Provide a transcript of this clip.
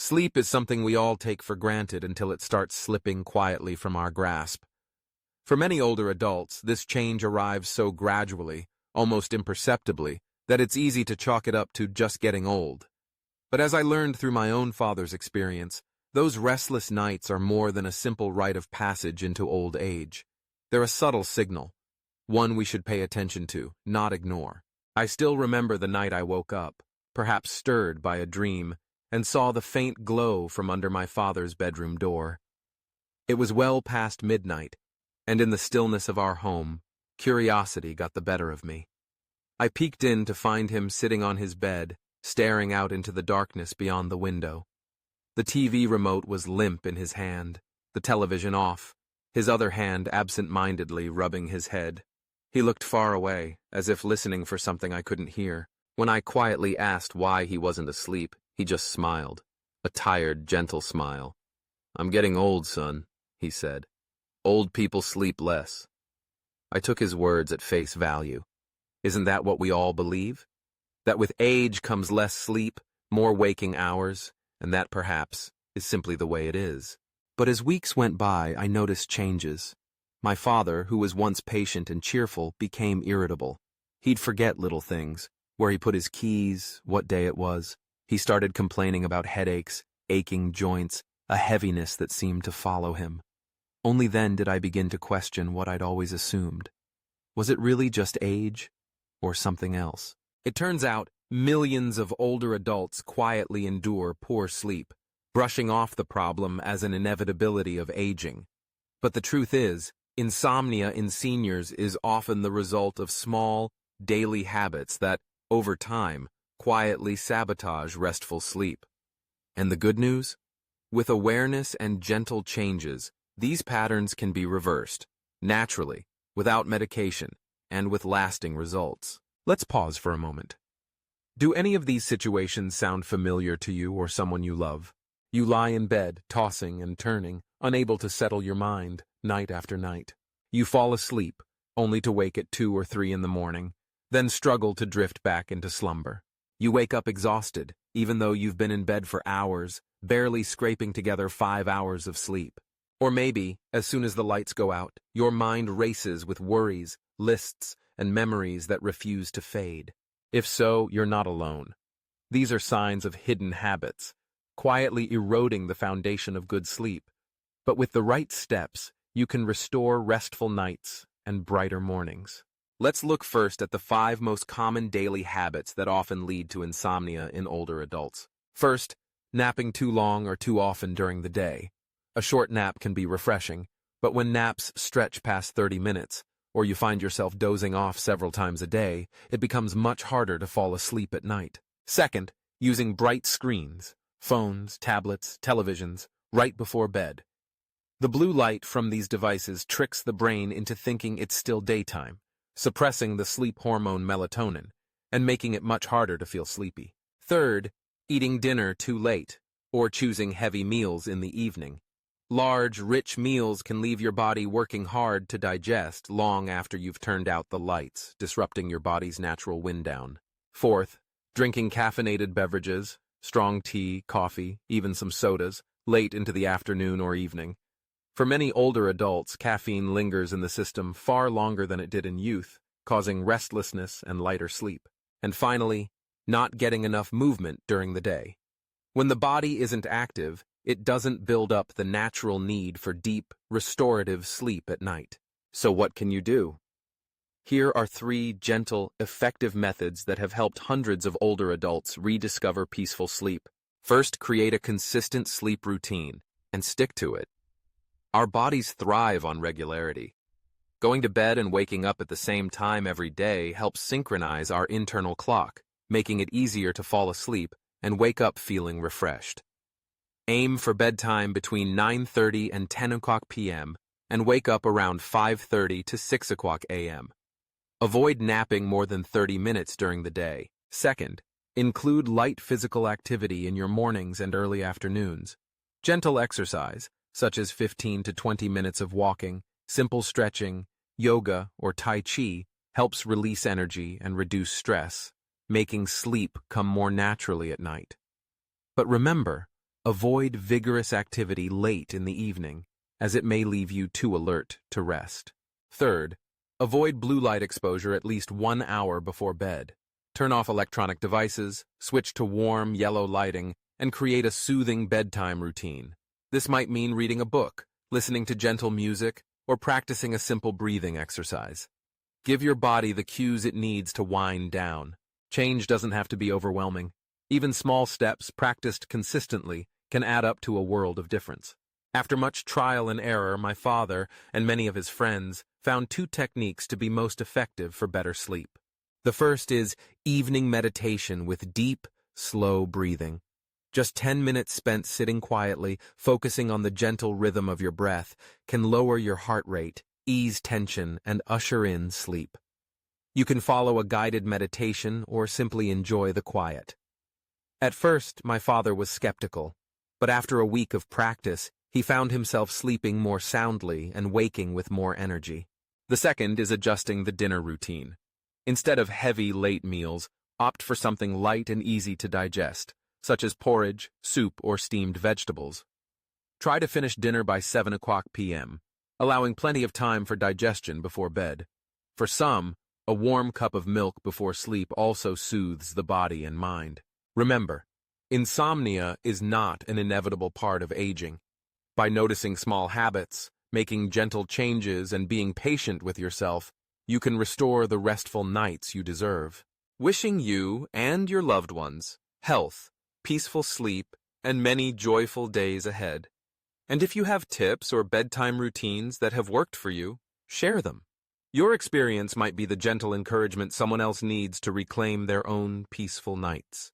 Sleep is something we all take for granted until it starts slipping quietly from our grasp. For many older adults, this change arrives so gradually, almost imperceptibly, that it's easy to chalk it up to just getting old. But as I learned through my own father's experience, those restless nights are more than a simple rite of passage into old age. They're a subtle signal, one we should pay attention to, not ignore. I still remember the night I woke up, perhaps stirred by a dream, and saw the faint glow from under my father's bedroom door. It was well past midnight, and in the stillness of our home, curiosity got the better of me. I peeked in to find him sitting on his bed, staring out into the darkness beyond the window. The TV remote was limp in his hand, the television off, his other hand absent-mindedly rubbing his head. He looked far away, as if listening for something I couldn't hear. When I quietly asked why he wasn't asleep, he just smiled, a tired, gentle smile. "I'm getting old, son," he said. "Old people sleep less." I took his words at face value. Isn't that what we all believe? That with age comes less sleep, more waking hours, and that perhaps is simply the way it is. But as weeks went by, I noticed changes. My father, who was once patient and cheerful, became irritable. He'd forget little things, where he put his keys, what day it was. He started complaining about headaches, aching joints, a heaviness that seemed to follow him. Only then did I begin to question what I'd always assumed. Was it really just age, or something else? It turns out millions of older adults quietly endure poor sleep, brushing off the problem as an inevitability of aging. But the truth is, insomnia in seniors is often the result of small, daily habits that, over time, quietly sabotage restful sleep. And the good news? With awareness and gentle changes, these patterns can be reversed, naturally, without medication, and with lasting results. Let's pause for a moment. Do any of these situations sound familiar to you or someone you love? You lie in bed, tossing and turning, unable to settle your mind, night after night. You fall asleep, only to wake at 2 or 3 in the morning, then struggle to drift back into slumber. You wake up exhausted, even though you've been in bed for hours, barely scraping together 5 hours of sleep. Or maybe, as soon as the lights go out, your mind races with worries, lists, and memories that refuse to fade. If so, you're not alone. These are signs of hidden habits, quietly eroding the foundation of good sleep. But with the right steps, you can restore restful nights and brighter mornings. Let's look first at the 5 most common daily habits that often lead to insomnia in older adults. First, napping too long or too often during the day. A short nap can be refreshing, but when naps stretch past 30 minutes, or you find yourself dozing off several times a day, it becomes much harder to fall asleep at night. Second, using bright screens, phones, tablets, televisions, right before bed. The blue light from these devices tricks the brain into thinking it's still daytime, suppressing the sleep hormone melatonin, and making it much harder to feel sleepy. Third, eating dinner too late, or choosing heavy meals in the evening. Large, rich meals can leave your body working hard to digest long after you've turned out the lights, disrupting your body's natural wind down. Fourth, drinking caffeinated beverages, strong tea, coffee, even some sodas, late into the afternoon or evening. For many older adults, caffeine lingers in the system far longer than it did in youth, causing restlessness and lighter sleep. And finally, not getting enough movement during the day. When the body isn't active, it doesn't build up the natural need for deep, restorative sleep at night. So what can you do? Here are 3 gentle, effective methods that have helped hundreds of older adults rediscover peaceful sleep. First, create a consistent sleep routine and stick to it. Our bodies thrive on regularity. Going to bed and waking up at the same time every day helps synchronize our internal clock, making it easier to fall asleep and wake up feeling refreshed. Aim for bedtime between 9:30 and 10 o'clock p.m. and wake up around 5:30 to 6 o'clock a.m. Avoid napping more than 30 minutes during the day. Second, include light physical activity in your mornings and early afternoons. Gentle exercise, such as 15 to 20 minutes of walking, simple stretching, yoga, or Tai Chi, helps release energy and reduce stress, making sleep come more naturally at night. But remember, Avoid vigorous activity late in the evening, as it may leave you too alert to rest. Third, avoid blue light exposure at least 1 hour before bed. Turn off electronic devices, switch to warm yellow lighting, and create a soothing bedtime routine. This might mean reading a book, listening to gentle music, or practicing a simple breathing exercise. Give your body the cues it needs to wind down. Change doesn't have to be overwhelming. Even small steps, practiced consistently, can add up to a world of difference. After much trial and error, my father and many of his friends found 2 techniques to be most effective for better sleep. The first is evening meditation with deep, slow breathing. Just 10 minutes spent sitting quietly, focusing on the gentle rhythm of your breath, can lower your heart rate, ease tension, and usher in sleep. You can follow a guided meditation or simply enjoy the quiet. At first, my father was skeptical, but after a week of practice, he found himself sleeping more soundly and waking with more energy. The second is adjusting the dinner routine. Instead of heavy late meals, opt for something light and easy to digest, such as porridge, soup, or steamed vegetables. Try to finish dinner by 7 o'clock p.m., allowing plenty of time for digestion before bed. For some, a warm cup of milk before sleep also soothes the body and mind. Remember, insomnia is not an inevitable part of aging. By noticing small habits, making gentle changes, and being patient with yourself, you can restore the restful nights you deserve. Wishing you and your loved ones health, peaceful sleep, and many joyful days ahead. And if you have tips or bedtime routines that have worked for you, share them. Your experience might be the gentle encouragement someone else needs to reclaim their own peaceful nights.